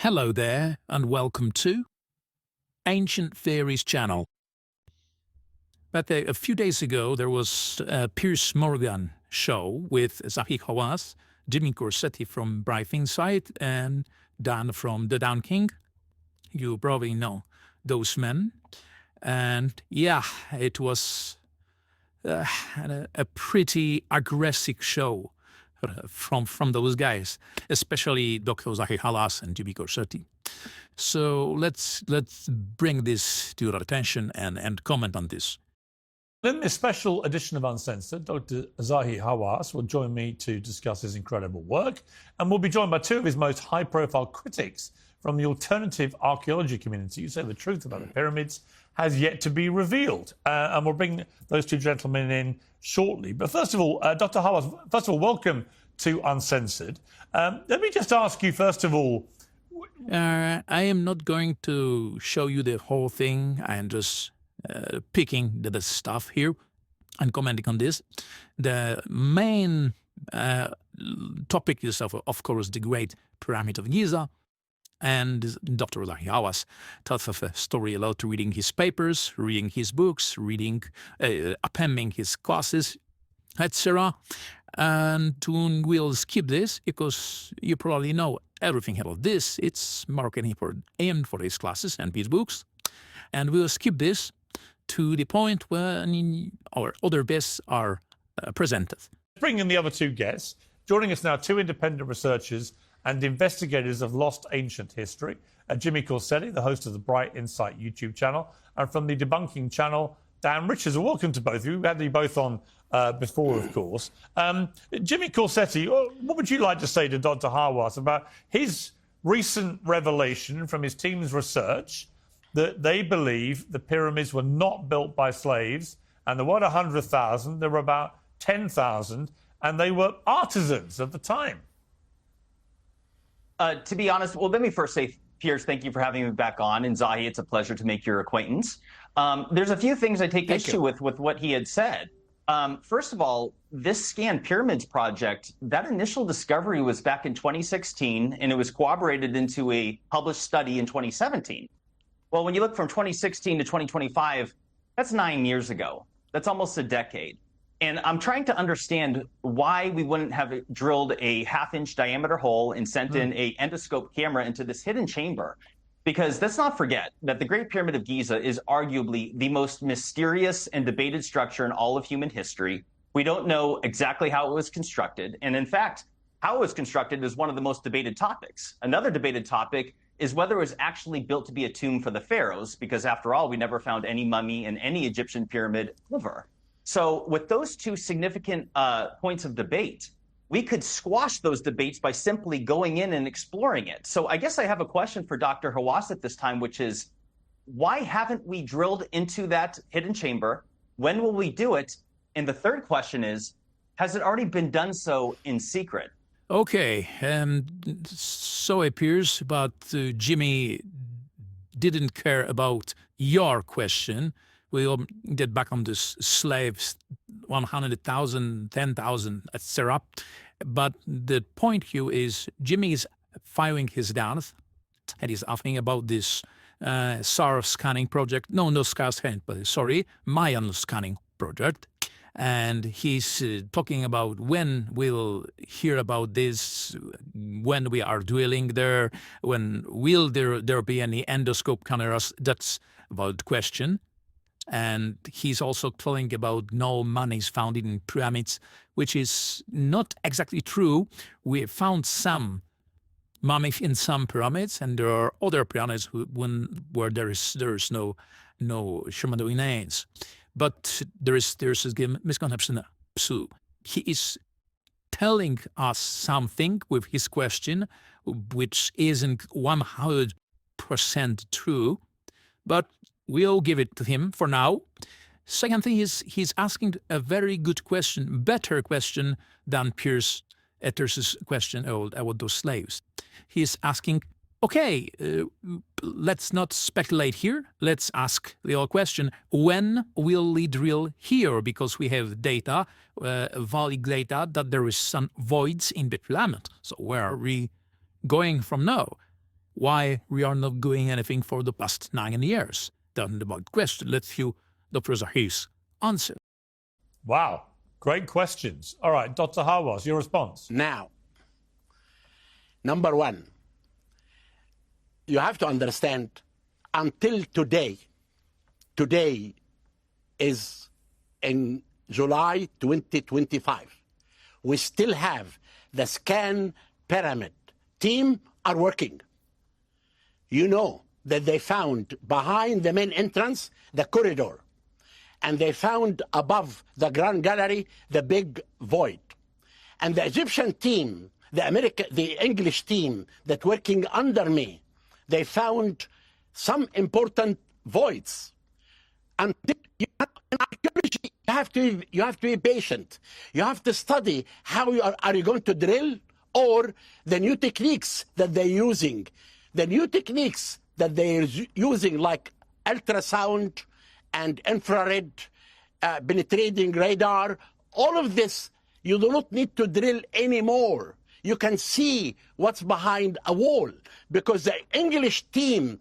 Hello there, and welcome to Ancient Theories channel. But a few days ago, there was a Piers Morgan Show with Zahi Hawass, Jimmy Corsetti from Bright Insight, and Dan from Dedunking. You probably know those men. And yeah, it was a pretty aggressive show from those guys, especially Dr. Zahi Hawass and Jimmy Corsetti. So let's bring this to your attention and comment on this. In this special edition of Uncensored, Dr. Zahi Hawass will join me to discuss his incredible work, and we'll be joined by two of his most high-profile critics from the alternative archaeology community who say the truth about the pyramids has yet to be revealed. And we'll bring those two gentlemen in shortly. But first of all, Dr. Hawass, welcome to Uncensored. Let me just ask you, first of all... I am not going to show you the whole thing. I am just picking the stuff here and commenting on this. The main topic is, of course, the Great Pyramid of Giza. And Dr. Zahi Hawass tells us a story about reading his papers, reading his books, attending his classes, etc. And we'll skip this because you probably know everything about this. It's marketing aimed for his classes and his books. And we'll skip this to the point when our other guests are presented. Bring in the other two guests. Joining us now, two independent researchers and investigators of lost ancient history. Jimmy Corsetti, the host of the Bright Insight YouTube channel, and from the Debunking channel, Dan Richards. Welcome to both of you. We had you both on before, of course. Jimmy Corsetti, what would you like to say to Dr. Hawass about his recent revelation from his team's research that they believe the pyramids were not built by slaves, and there weren't 100,000, there were about 10,000, and they were artisans at the time? To be honest, well, let me first say, Piers, thank you for having me back on. And Zahi, it's a pleasure to make your acquaintance. There's a few things I take issue with what he had said. First of all, this Scan Pyramids project, that initial discovery was back in 2016, and it was corroborated into a published study in 2017. Well, when you look from 2016 to 2025, that's 9 years ago. That's almost a decade. And I'm trying to understand why we wouldn't have drilled a half-inch diameter hole and sent in a endoscope camera into this hidden chamber. Because let's not forget that the Great Pyramid of Giza is arguably the most mysterious and debated structure in all of human history. We don't know exactly how it was constructed. And in fact, how it was constructed is one of the most debated topics. Another debated topic is whether it was actually built to be a tomb for the pharaohs, because after all, we never found any mummy in any Egyptian pyramid ever. So with those two significant points of debate, we could squash those debates by simply going in and exploring it. So I guess I have a question for Dr. Hawass at this time, which is, why haven't we drilled into that hidden chamber? When will we do it? And the third question is, has it already been done so in secret? Okay, so it appears, but Jimmy didn't care about your question. We'll get back on this slaves, 100,000, 10,000, etc. But the point here is Jimmy is firing his doubts, and he's asking about this SAR scanning project. No SAR scanning, but sorry, Mion scanning project. And he's talking about when we'll hear about this, when we are drilling there, when will there be any endoscope cameras. That's about the question. And he's also telling about no mummies found in pyramids, which is not exactly true. We found some mummies in some pyramids, and there are other pyramids where there is no human remains. But there is a misconception. So he is telling us something with his question, which isn't 100% true, but we'll give it to him for now. Second thing is he's asking a very good question, better question than Piers Etter's question about those slaves. He's asking, okay, let's not speculate here. Let's ask the old question, when will we drill here? Because we have data, valid data, that there is some voids in the pyramid. So where are we going from now? why we are not doing anything for the past 9 years. Then about question, let's hear Dr. Zahi's answer. Wow, great questions. All right, Dr. Hawass, your response. Now, number one, you have to understand, until today is in July 2025, we still have the scan pyramid team are working. You know that they found behind the main entrance the corridor, and they found above the Grand Gallery the big void. And the Egyptian team, the English team that working under me, they found some important voids. And in archaeology, you have to be patient. You have to study how are you going to drill, or the new techniques that they're using. The new techniques that they're using, like ultrasound and infrared, penetrating radar, all of this, you do not need to drill anymore. You can see what's behind a wall, because the English team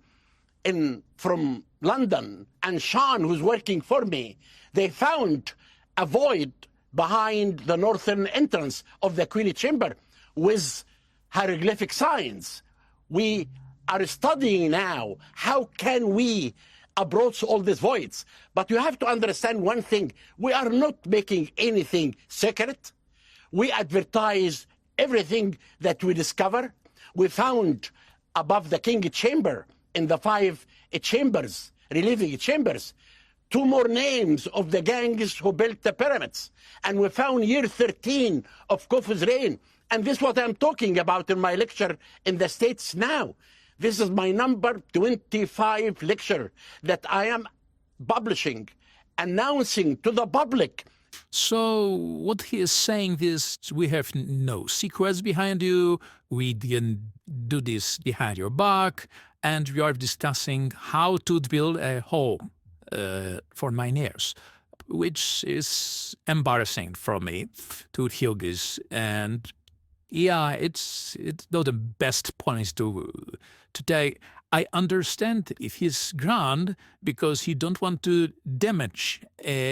from London and Sean, who's working for me, they found a void behind the northern entrance of the Queen Chamber with hieroglyphic signs. We are studying now how can we approach all these voids. But you have to understand one thing. We are not making anything secret. We advertise everything that we discover. We found above the King Chamber, in the 5 chambers, relieving chambers, 2 more names of the gangs who built the pyramids. And we found year 13 of Khufu's reign. And this is what I'm talking about in my lecture in the States now. This is my number 25 lecture that I am publishing, announcing to the public. So what he is saying is, we have no secrets behind you, we didn't do this behind your back, and we are discussing how to build a home for 9 years, which is embarrassing for me to hear this. And yeah, it's not the best point to take. I understand if he's grand because he don't want to damage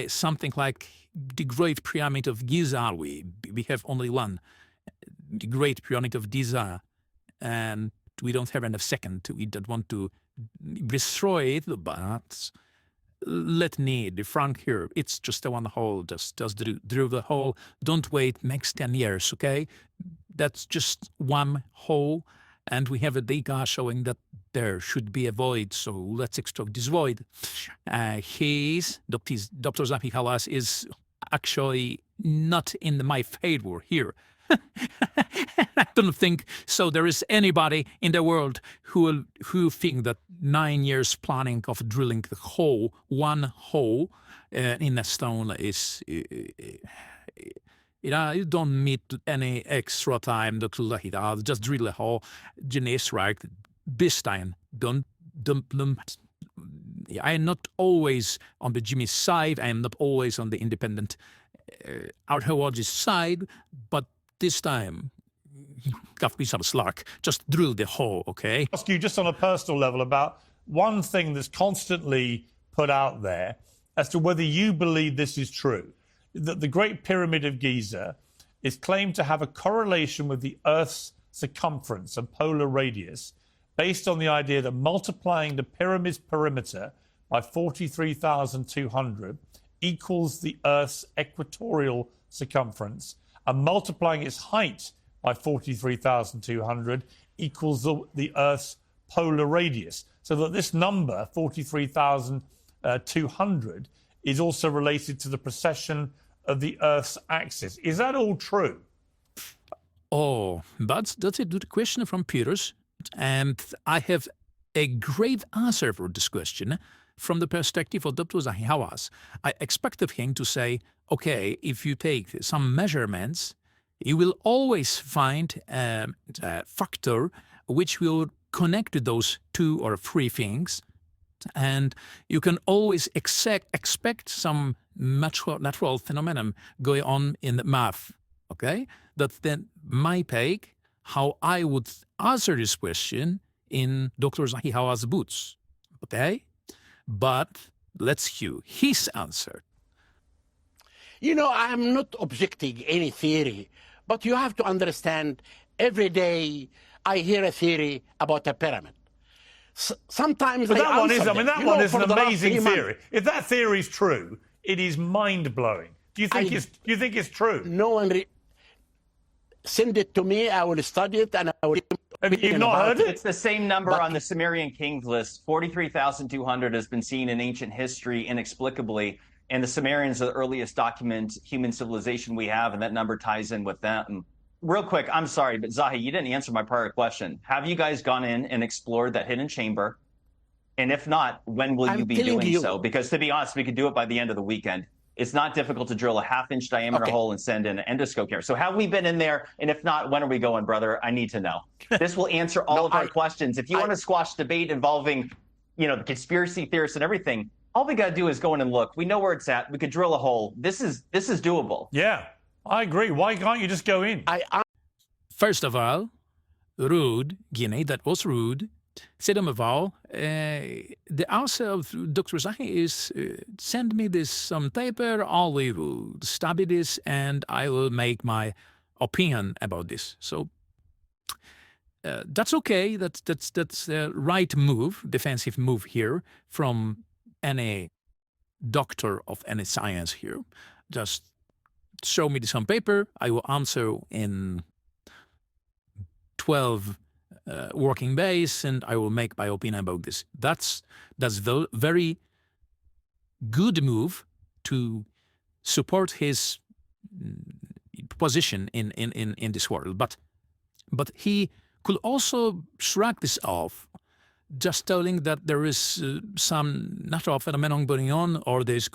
something like the Great Pyramid of Giza. We have only one, the Great Pyramid of Giza, and we don't have enough second. We don't want to destroy it, but let me be frank here. It's just a one hole. Just drill the hole. Don't wait next 10 years, okay? That's just one hole, and we have a data showing that there should be a void, so let's extract this void. Dr. Zahi Hawass is actually not in my favor here. I don't think so. There is anybody in the world who think that 9 years planning of drilling the hole, one hole in a stone is, you don't need any extra time. Just drill a hole. Genius, right? This time, don't. I am not always on the Jimmy's side. I am not always on the independent archaeologist side, but this time, got me some slack. Just drill the hole, okay? Ask you just on a personal level about one thing that's constantly put out there as to whether you believe this is true. That the Great Pyramid of Giza is claimed to have a correlation with the Earth's circumference and polar radius, based on the idea that multiplying the pyramid's perimeter by 43,200 equals the Earth's equatorial circumference, and multiplying its height by 43,200 equals the Earth's polar radius. So that this number, 43,200, is also related to the precession of the Earth's axis. Is that all true? Oh, but that's a good question from Piers. And I have a great answer for this question from the perspective of Dr. Zahi Hawass. I expected him to say, okay, if you take some measurements, you will always find a factor which will connect those 2 or 3 things, and you can always expect some natural phenomenon going on in the math, okay? That then my take, how I would answer this question in Dr. Zahi Hawass' boots. Okay? But let's hear his answer. You know, I'm not objecting any theory, but you have to understand, every day I hear a theory about a pyramid. Sometimes But that one is, them. that one is an amazing theory. If that theory is true, it is mind-blowing. Do you think it's true? No one send it to me, I will study it, and I will... You've not heard it? It's the same number on the Sumerian kings list. 43,200 has been seen in ancient history inexplicably, and the Sumerians are the earliest document human civilization we have, and that number ties in with them. Real quick, I'm sorry, but Zahi, you didn't answer my prior question. Have you guys gone in and explored that hidden chamber? And if not, when will you be doing so? Because to be honest, we could do it by the end of the weekend. It's not difficult to drill a half-inch diameter hole and send in an endoscope here. So have we been in there? And if not, when are we going, brother? I need to know. This will answer all of our questions. If you want to squash debate involving, the conspiracy theorists and everything, all we got to do is go in and look. We know where it's at. We could drill a hole. This is doable. Yeah, I agree. Why can't you just go in? First of all, rude, Guinea, that was rude. Second of all, the answer of Dr. Zahi is send me this some paper, I will study this, and I will make my opinion about this. So that's okay. That's the right move, defensive move here from any doctor of any science here. Just show me some paper. I will answer in 12 working days, and I will make my opinion about this. That's the very good move to support his position in this world. But he could also shrug this off, just telling that there is some natural phenomenon going on, or there is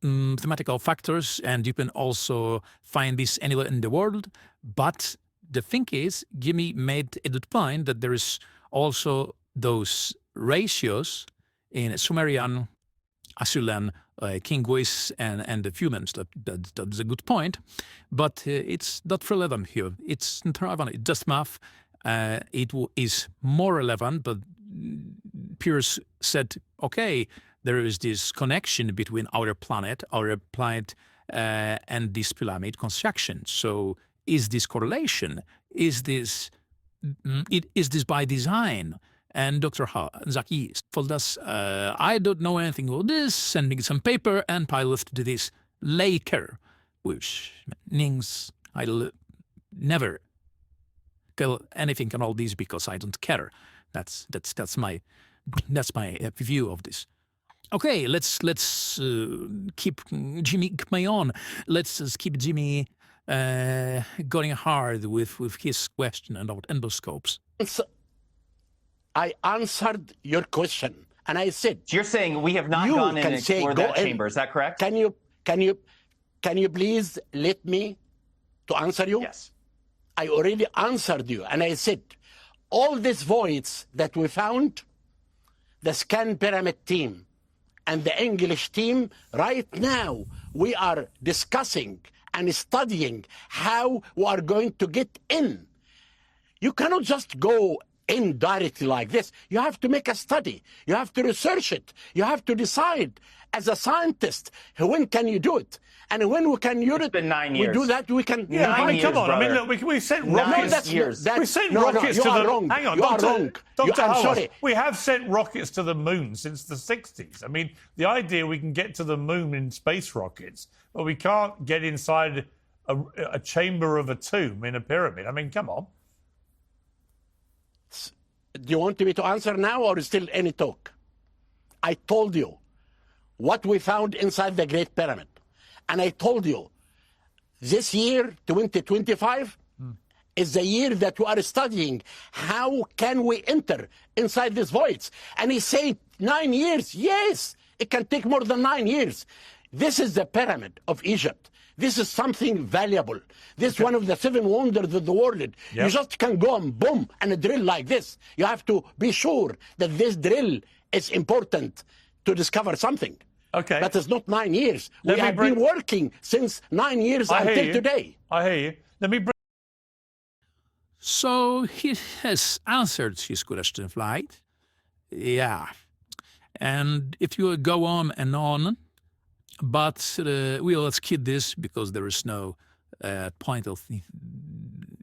mathematical factors, and you can also find this anywhere in the world. But the thing is, Jimmy made a good point that there is also those ratios in Sumerian, Assyrian, Kingwis, and the humans. That's a good point, but it's not relevant here. It's not relevant. It's just math. It is more relevant, but Piers said, okay, there is this connection between our planet, and this pyramid construction. So is this correlation? Is this by design? And Dr. Zahi told us, I don't know anything about this, sending some paper, and pilot to this later, which means I'll never tell anything on all this because I don't care. That's my view of this. Okay, let's keep Jimmy Mion. Let's keep Jimmy going hard with his question about endoscopes. I answered your question, and I said, so you're saying we have not gone in and explored that chamber. Is that correct? Can you please let me to answer you? Yes. I already answered you, and I said, all these voids that we found, the scan pyramid team and the English team, right now we are discussing and studying how we are going to get in. You cannot just go in directly like this. You have to make a study. You have to research it. You have to decide as a scientist, when can you do it? And when we can use it, it's been 9 years. We do that, we can... Yeah, I mean, come on. Brother. I mean, look, we sent rockets... We sent rockets to the... Wrong. Hang on, you are wrong. Dr. I'm Hawass, sorry. we have sent rockets to the moon since the 60s. I mean, the idea we can get to the moon in space rockets, but we can't get inside a chamber of a tomb in a pyramid. I mean, come on. Do you want me to answer now or still any talk? I told you what we found inside the Great Pyramid. And I told you, this year, 2025, is the year that we are studying how can we enter inside these voids. And he said 9 years. Yes, it can take more than 9 years. This is the pyramid of Egypt. This is something valuable. This is one of the 7 wonders of the world. Yep. You just can go and boom and drill like this. You have to be sure that this drill is important to discover something. Okay. That is not 9 years. We have been working since 9 years until today. I hear you. Let me bring... So he has answered his question, right? Yeah. And if you go on and on, but we'll skip this because there is no point of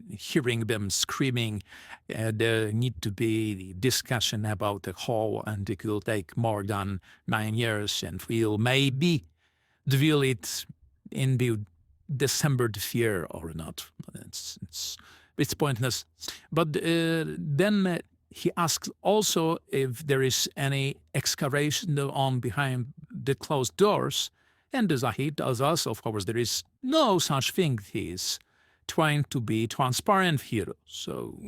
hearing them screaming. There need to be discussion about the whole, and it will take more than 9 years, and we'll maybe deal it in the December this year or not. It's pointless. But then he asks also if there is any excavation on behind the closed doors. And Zahi tells us, of course, there is no such thing. He is trying to be transparent here. So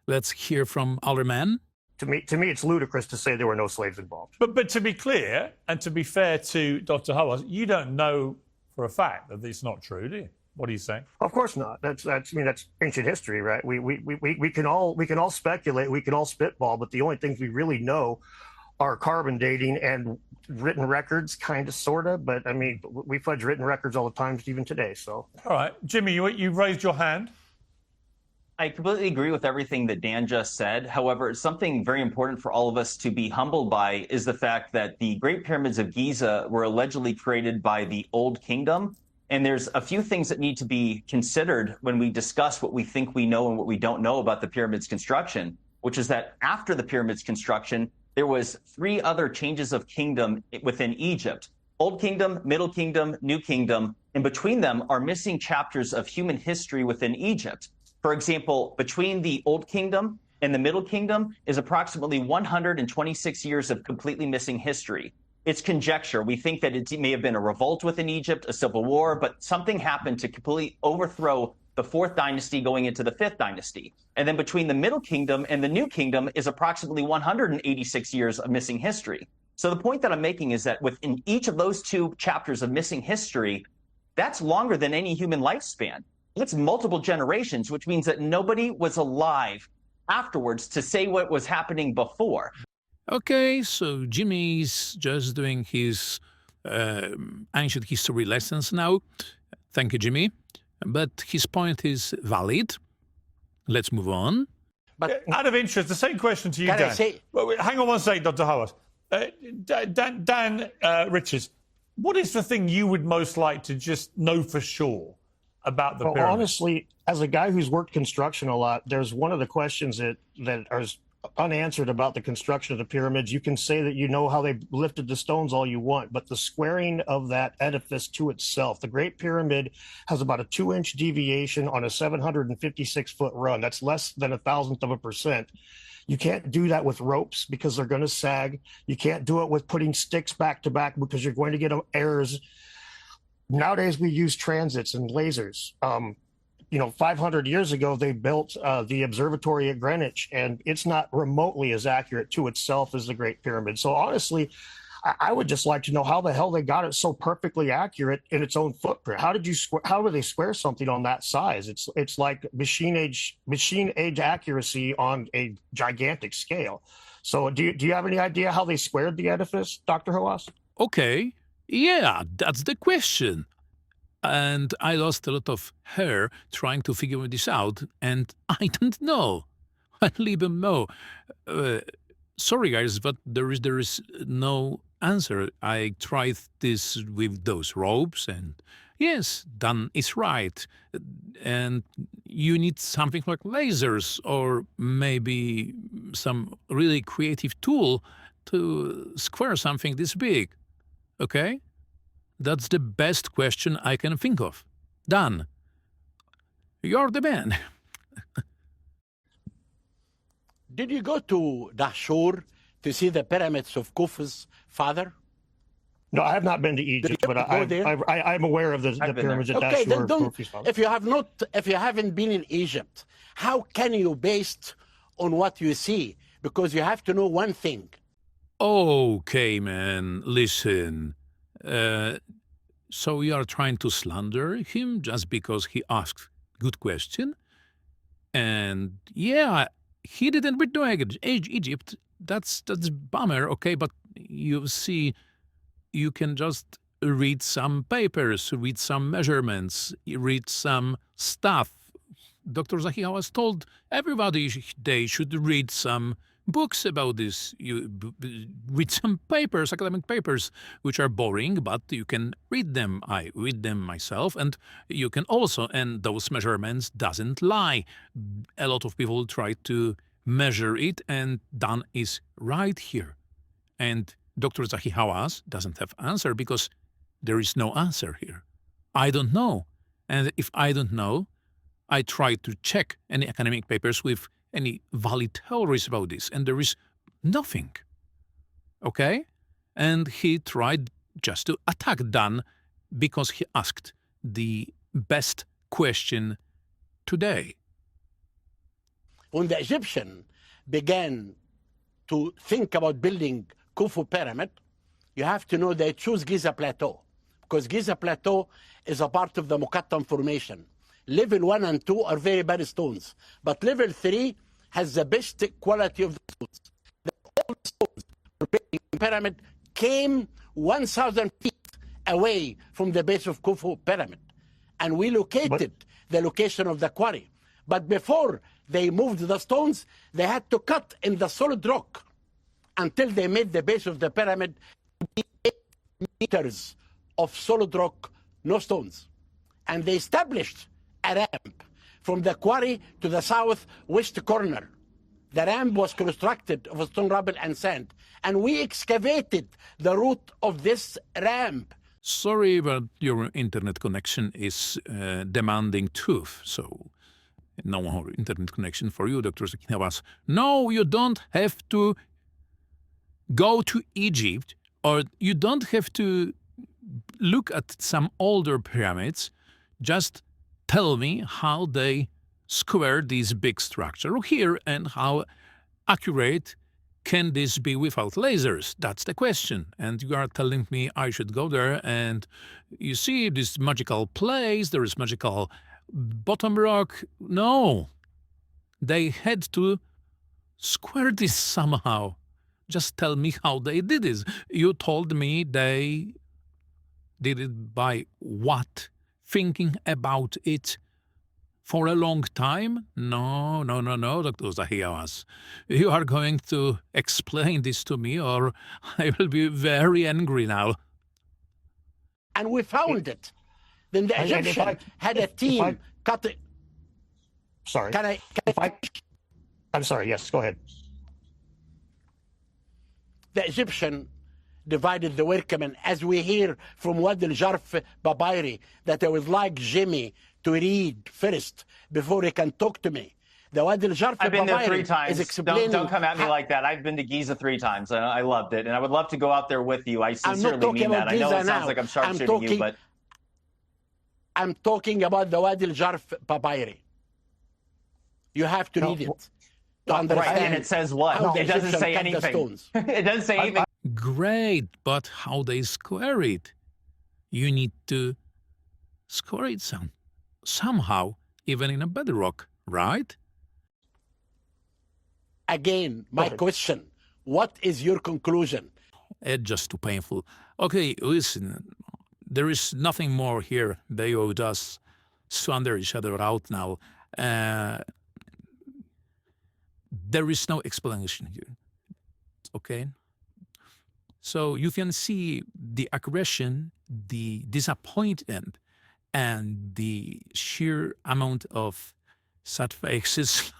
let's hear from our man. To me, it's ludicrous to say there were no slaves involved. But to be clear, and to be fair to Dr. Hawass, you don't know for a fact that it's not true, do you? What are you saying? Of course not. That's ancient history, right? We can all speculate, we can all spitball, but the only things we really know are carbon dating and written records, kind of, sort of. But I mean, we fudge written records all the time, even today. So, all right, Jimmy, you raised your hand. I completely agree with everything that Dan just said. However, something very important for all of us to be humbled by is the fact that the Great Pyramids of Giza were allegedly created by the Old Kingdom. And there's a few things that need to be considered when we discuss what we think we know and what we don't know about the pyramids construction, which is that after the pyramids construction, there was 3 other changes of kingdom within Egypt: Old Kingdom, Middle Kingdom, New Kingdom. And between them are missing chapters of human history within Egypt. For example, between the Old Kingdom and the Middle Kingdom is approximately 126 years of completely missing history. It's conjecture. We think that it may have been a revolt within Egypt, a civil war, but something happened to completely overthrow the 4th dynasty going into the 5th dynasty. And then between the Middle Kingdom and the New Kingdom is approximately 186 years of missing history. So the point that I'm making is that within each of those 2 chapters of missing history, that's longer than any human lifespan. It's multiple generations, which means that nobody was alive afterwards to say what was happening before. Okay, so Jimmy's just doing his ancient history lessons now. Thank you, Jimmy. But his point is valid. Let's move on. But out of interest, the same question to you, Can Dan. I say- Wait, hang on one second, Dr. Hawass. Dan Richards, what is the thing you would most like to just know for sure about the pyramid? honestly, as a guy who's worked construction a lot, there's one of the questions that are unanswered about the construction of the pyramids. You can say that you know how they lifted the stones all you want, but the squaring of that edifice to itself, the Great Pyramid has about a 2-inch deviation on a 756-foot run. That's less than 1,000%. You can't do that with ropes because they're going to sag. You can't do it with putting sticks back to back because you're going to get errors. Nowadays, we use transits and lasers. 500 years ago, they built the observatory at Greenwich, and it's not remotely as accurate to itself as the Great Pyramid. So honestly, I would just like to know how the hell they got it so perfectly accurate in its own footprint. How did they square something on that size? It's like machine age accuracy on a gigantic scale. So do you have any idea how they squared the edifice, Dr. Hawass? Okay, yeah, that's the question. And I lost a lot of hair trying to figure this out, and I don't know. I don't even know. Sorry, guys, but there is no answer. I tried this with those ropes, and yes, Dan is right. And you need something like lasers, or maybe some really creative tool to square something this big. Okay? That's the best question I can think of. Dan, you're the man. Did you go to Dahshur to see the pyramids of Khufu's father? No, I have not been to Egypt, but I'm aware of the pyramids at Okay, then Dahshur. if you haven't been in Egypt, how can you base on what you see? Because you have to know one thing. Okay, man, listen. So you are trying to slander him just because he asked good question? And yeah, he didn't return Egypt. That's bummer, okay? But you see, you can just read some papers, read some measurements, read some stuff Dr. Zahi Hawass told everybody they should read some books about this. Read some papers, academic papers, which are boring, but you can read them. I read them myself, and you can also, and those measurements doesn't lie. A lot of people try to measure it, and done is right here. And Dr. Zahi Hawass doesn't have answer because there is no answer here. I don't know. And if I don't know, I try to check any academic papers with any valid theories about this, and there is nothing. Okay? And he tried just to attack Dan because he asked the best question today. When the Egyptian began to think about building Khufu pyramid, you have to know they choose Giza Plateau, because Giza Plateau is a part of the Mokattam Formation. Level 1 and 2 are very bad stones, but level 3 has the best quality of the stones. The old stones for building the pyramid came 1,000 feet away from the base of Khufu pyramid, and we located the location of the quarry. But before they moved the stones, they had to cut in the solid rock until they made the base of the pyramid 8 meters of solid rock, no stones. And they established a ramp from the quarry to the southwest corner. The ramp was constructed of stone, rubble, and sand, and we excavated the route of this ramp. Sorry, but your internet connection is demanding truth, so no more internet connection for you, Dr. Zahi Hawass. No, you don't have to go to Egypt, or you don't have to look at some older pyramids. Just tell me how they square this big structure here and how accurate can this be without lasers? That's the question. And you are telling me I should go there and you see this magical place, there is magical bottom rock. No. They had to square this somehow. Just tell me how they did this. You told me they did it by what? Thinking about it for a long time? No, Dr. Zahi Hawass. You are going to explain this to me or I will be very angry now. And we found it. Then the Egyptian had a team cut it. Sorry. I'm sorry, yes, go ahead. The Egyptian divided the workmen, as we hear from Wadi al-Jarf Babairi, that I would like Jimmy to read first before he can talk to me. The Wadi al-Jarf I've been there 3 Babairi times. is explaining... Don't come at me like that. I've been to Giza 3 times. I loved it, and I would love to go out there with you. I sincerely mean that. I know it sounds like I'm sharpshooting you, but... I'm talking about the Wadi al-Jarf Babairi. You have to read it to understand. Right, and it says what? It doesn't say anything. It doesn't say anything. Great, but how they square it? You need to square it somehow, even in a bedrock, right? Again, my question, what is your conclusion? It's just too painful. Okay, listen, there is nothing more here. They will just slander each other out now. There is no explanation here, okay? So you can see the aggression, the disappointment, and the sheer amount of sad faces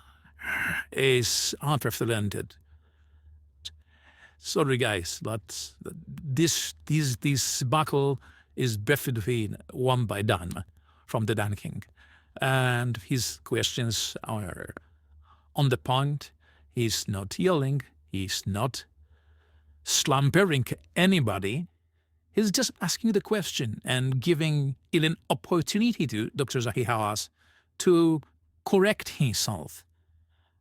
is unprecedented. Sorry, guys, but this battle is definitely won by Dan from Dedunking, and his questions are on the point. He's not yelling. He's not slumbering anybody. He's just asking the question and giving it an opportunity to Dr. Zahi Hawass to correct himself.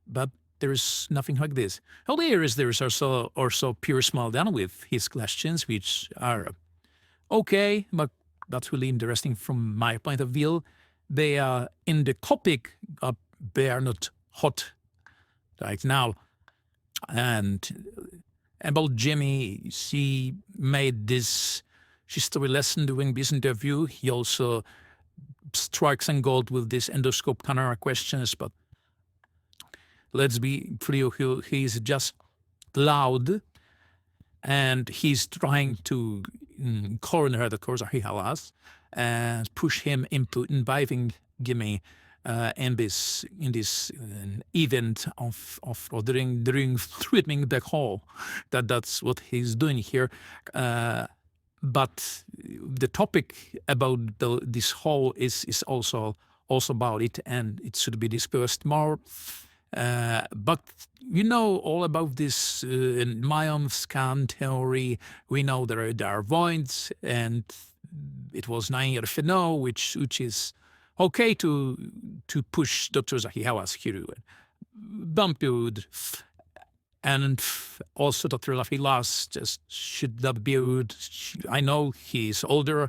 But there is nothing like this. Hilarious, there is also Piers Morgan with his questions, which are okay, but that's really interesting from my point of view. They are in the topic, they are not hot right now. And about Jimmy, she made this history lesson during this interview. He also strikes and gold with this endoscope camera questions, but let's be clear, he's just loud, and he's trying to corner the Zahi Hawass and push him into inviting Jimmy in this event or during threatening the call. That's what he's doing here. But the topic about this hall is also about it, and it should be discussed more. But you know all about this Mion scan theory. We know there are voids, and it was 9 years ago, which is okay to push Dr. Zahi Hawass here, bumped, and also Dr. Zahi Hawass just should not be. I know he's older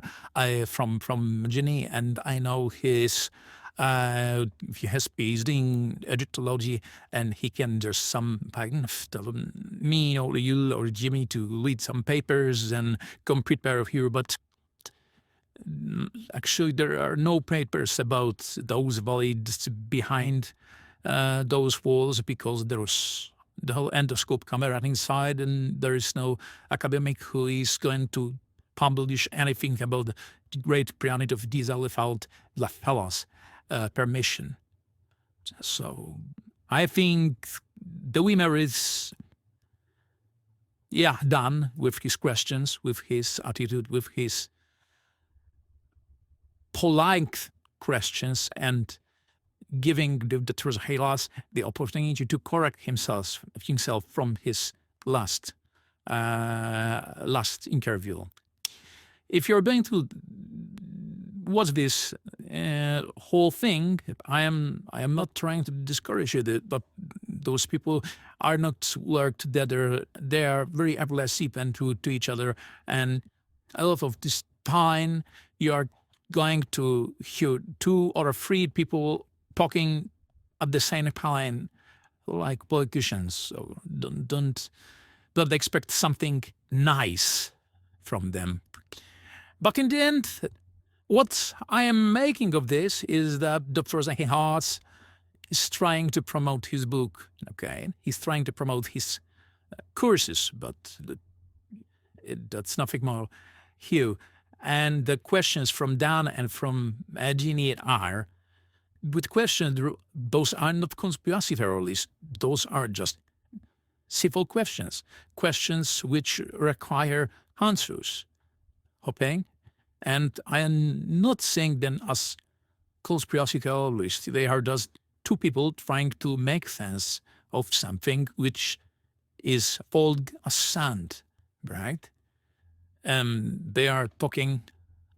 from Ginny, and I know he has PhD in Egyptology, and he can just tell me or you or Jimmy to read some papers and come prepare here, but actually there are no papers about those voids behind those walls, because there was the whole endoscope camera inside, and there is no academic who is going to publish anything about the great pyramid of Giza without La Fella's permission. So I think the winner is, done with his questions, with his attitude, with his polite questions, and giving the Zahi Hawass the opportunity to correct himself from his last interview. If you're going to watch this whole thing, I am not trying to discourage you, but those people are not work together. They are very aggressive and to each other, and a lot of this time you are going to hear 2 or 3 people talking at the same time, like politicians. So don't expect something nice from them. But in the end, what I am making of this is that Dr. Zahi Hawass is trying to promote his book. Okay, he's trying to promote his courses, but that's nothing more here. And the questions from Dan and from Jeannie are, with questions, those are not conspiracy theories. Those are just civil questions which require answers. Okay? And I am not saying them as conspiracy theorists. They are just 2 people trying to make sense of something which is falling as sand, right? They are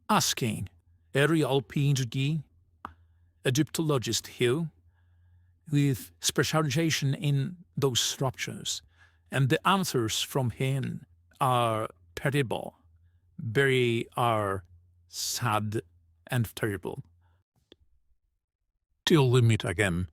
asking a real PhD Egyptologist here with specialization in those structures, and the answers from him are terrible, are sad and terrible. Till we meet again.